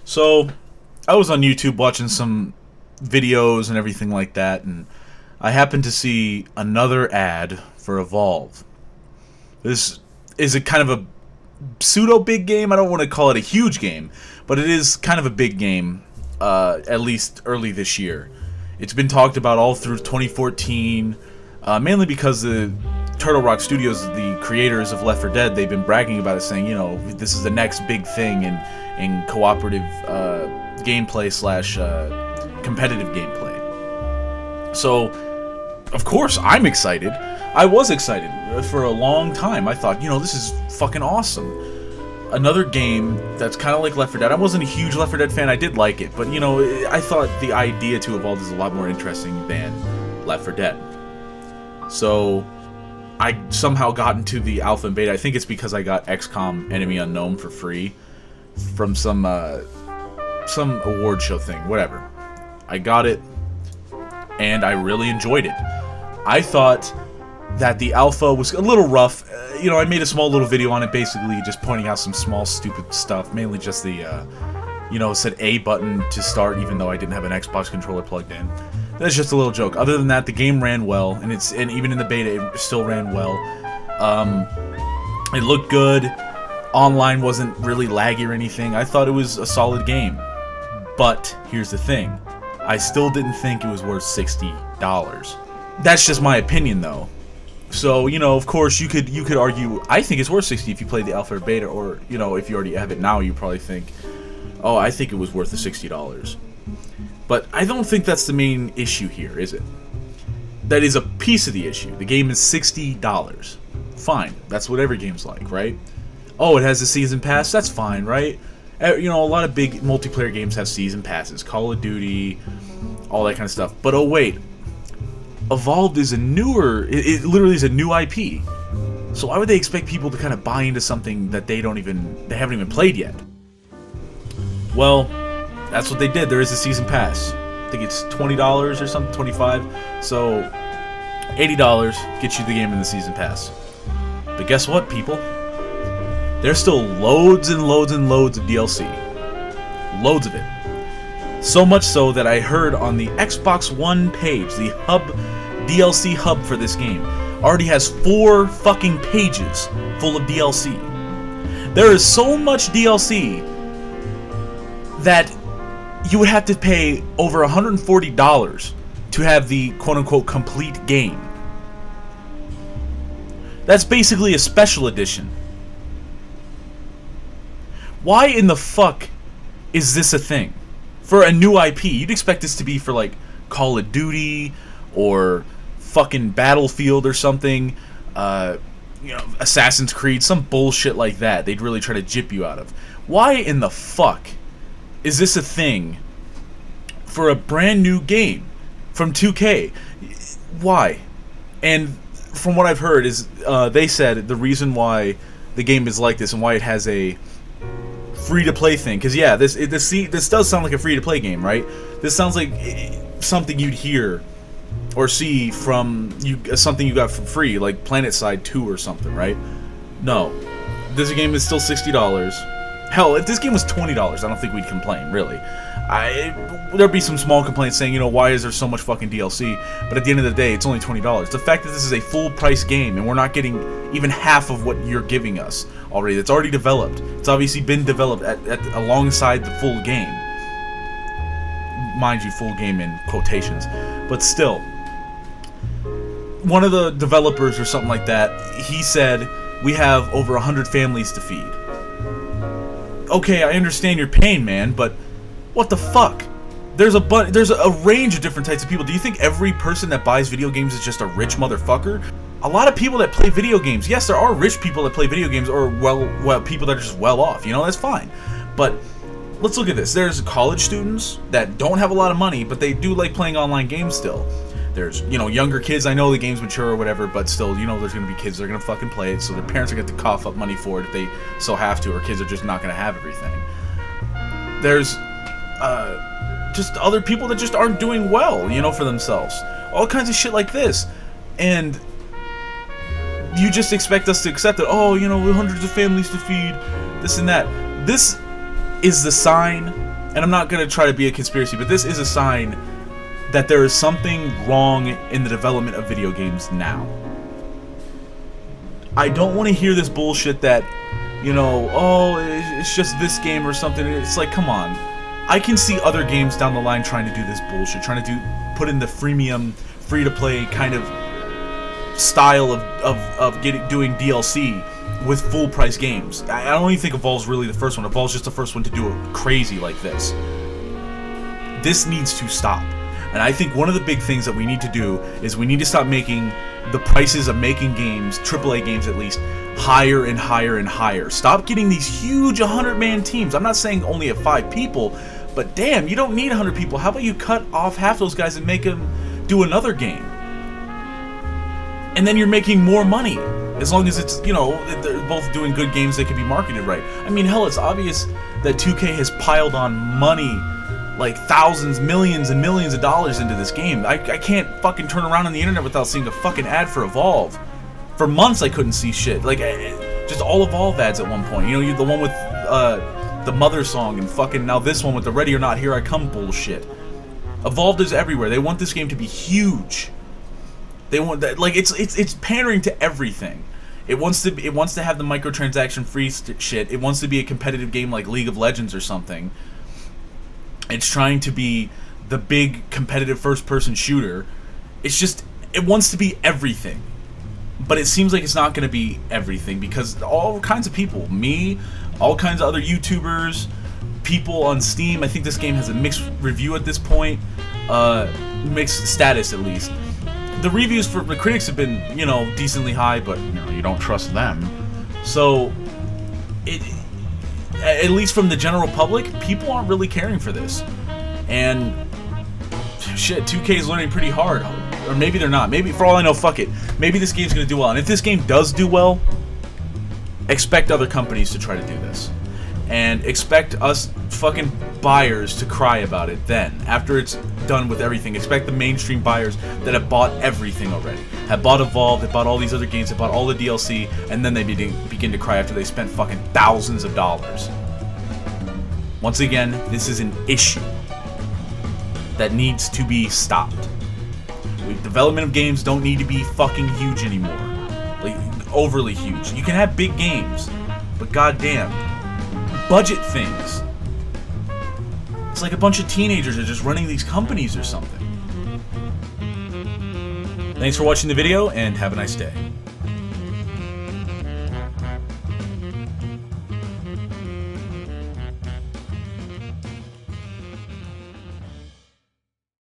So, I was on YouTube watching some videos and everything like that, and I happened to see another ad for Evolve. This is a kind of a pseudo big game. I don't want to call it a huge game, but it is kind of a big game, at least early this year. It's been talked about all through 2014, mainly because the Turtle Rock Studios, the creators of Left 4 Dead, they've been bragging about it, saying, you know, this is the next big thing in cooperative gameplay slash competitive gameplay. So, of course, I'm excited. I was excited for a long time. I thought, you know, this is fucking awesome. Another game that's kind of like Left 4 Dead. I wasn't a huge Left 4 Dead fan. I did like it, but, you know, I thought the idea to Evolve is a lot more interesting than Left 4 Dead. So, I somehow got into the alpha and beta. I think it's because I got XCOM Enemy Unknown for free from some award show thing, whatever. I got it, and I really enjoyed it. I thought that the alpha was a little rough. You know, I made a small little video on it, basically just pointing out some small stupid stuff, mainly just the, you know, it said A button to start, even though I didn't have an Xbox controller plugged in. That's just a little joke. Other than that, the game ran well, and even in the beta, it still ran well. It looked good. Online wasn't really laggy or anything. I thought it was a solid game. But here's the thing. I still didn't think it was worth $60. That's just my opinion, though. So, you know, of course, you could argue, I think it's worth $60 if you play the alpha or beta, or, you know, if you already have it now, you probably think, oh, I think it was worth the $60. But I don't think that's the main issue here, is it? That is a piece of the issue. The game is $60. Fine. That's what every game's like, right? Oh, it has a season pass? That's fine, right? You know, a lot of big multiplayer games have season passes. Call of Duty, all that kind of stuff. But oh wait, Evolved is a newer, it literally is a new IP. So why would they expect people to kind of buy into something that they haven't even played yet? Well, that's what they did. There is a season pass. I think it's $20 or something, $25. So $80 gets you the game in the season pass. But guess what, people? There's still loads and loads and loads of DLC. Loads of it. So much so that I heard on the Xbox One page, the hub, DLC hub for this game, already has 4 fucking pages full of DLC. There is so much DLC that you would have to pay over $140 to have the quote-unquote complete game. That's basically a special edition. Why in the fuck is this a thing? For a new IP, you'd expect this to be for like Call of Duty or fucking Battlefield or something, you know, Assassin's Creed, some bullshit like that. They'd really try to jip you out of. Why in the fuck is this a thing for a brand new game from 2K? Why? And from what I've heard is they said the reason why the game is like this and why it has a free-to-play thing, because yeah, this does sound like a free-to-play game, right? This sounds like something you'd hear or see from something you got for free, like PlanetSide 2 or something, right? No, this game is still $60. Hell, if this game was $20, I don't think we'd complain, really. There'd be some small complaints saying, you know, why is there so much fucking DLC? But at the end of the day, it's only $20. The fact that this is a full-price game and we're not getting even half of what you're giving us already, it's already developed. It's obviously been developed alongside the full game. Mind you, full game in quotations. But still, one of the developers or something like that, he said, we have over 100 families to feed. Okay, I understand your pain, man, but what the fuck? There's a range of different types of people. Do you think every person that buys video games is just a rich motherfucker? A lot of people that play video games, yes, there are rich people that play video games, or well people that are just well off, you know, that's fine. But let's look at this. There's college students that don't have a lot of money, but they do like playing online games still. There's, you know, younger kids, I know the game's mature or whatever, but still, you know, there's gonna be kids that are gonna fucking play it, so their parents are gonna have to cough up money for it if they so have to, or kids are just not gonna have everything. There's just other people that just aren't doing well, you know, for themselves. All kinds of shit like this. And you just expect us to accept it. Oh, you know, hundreds of families to feed, this and that. This is the sign and I'm not going to try to be a conspiracy, but this is a sign that there is something wrong in the development of video games now. I don't want to hear this bullshit that, you know, oh, it's just this game or something. It's like, come on. I can see other games down the line trying to do this bullshit, trying to put in the freemium, free-to-play kind of style of doing DLC with full-price games. I don't even think Evolve's really the first one. Evolve's just the first one to do it crazy like this. This needs to stop. And I think one of the big things that we need to do is we need to stop making the prices of making games, AAA games at least, higher and higher and higher. Stop getting these huge 100-man teams. I'm not saying only at 5 people, but damn, you don't need 100 people. How about you cut off half those guys and make them do another game? And then you're making more money. As long as it's, you know, they're both doing good games that can be marketed right. I mean, hell, it's obvious that 2K has piled on money, like thousands, millions, and millions of dollars into this game. I can't fucking turn around on the internet without seeing a fucking ad for Evolve. For months I couldn't see shit. Like, just all Evolve ads at one point. You know, the one with the Mother song, and fucking now this one with the Ready or Not Here I Come bullshit. Evolve is everywhere. They want this game to be huge. They want that, like, it's pandering to everything. It wants to have the microtransaction free shit. It wants to be a competitive game like League of Legends or something. It's trying to be the big competitive first-person shooter. It's just, it wants to be everything. But it seems like it's not going to be everything because all kinds of people, me, all kinds of other YouTubers, people on Steam. I think this game has a mixed review at this point, mixed status at least. The reviews for the critics have been, you know, decently high, but you know, you don't trust them. So, at least from the general public, people aren't really caring for this. And shit, 2K is learning pretty hard. Or maybe they're not. Maybe, for all I know, fuck it. Maybe this game's gonna do well. And if this game does do well, expect other companies to try to do this. And expect us fucking buyers to cry about it then. After it's done with everything. Expect the mainstream buyers that have bought everything already. Have bought Evolve, have bought all these other games, have bought all the DLC, and then they begin to cry after they spent fucking thousands of dollars. Once again, this is an issue that needs to be stopped. Development of games don't need to be fucking huge anymore. Like, overly huge. You can have big games, but goddamn, budget things. It's like a bunch of teenagers are just running these companies or something. Thanks for watching the video, and have a nice day.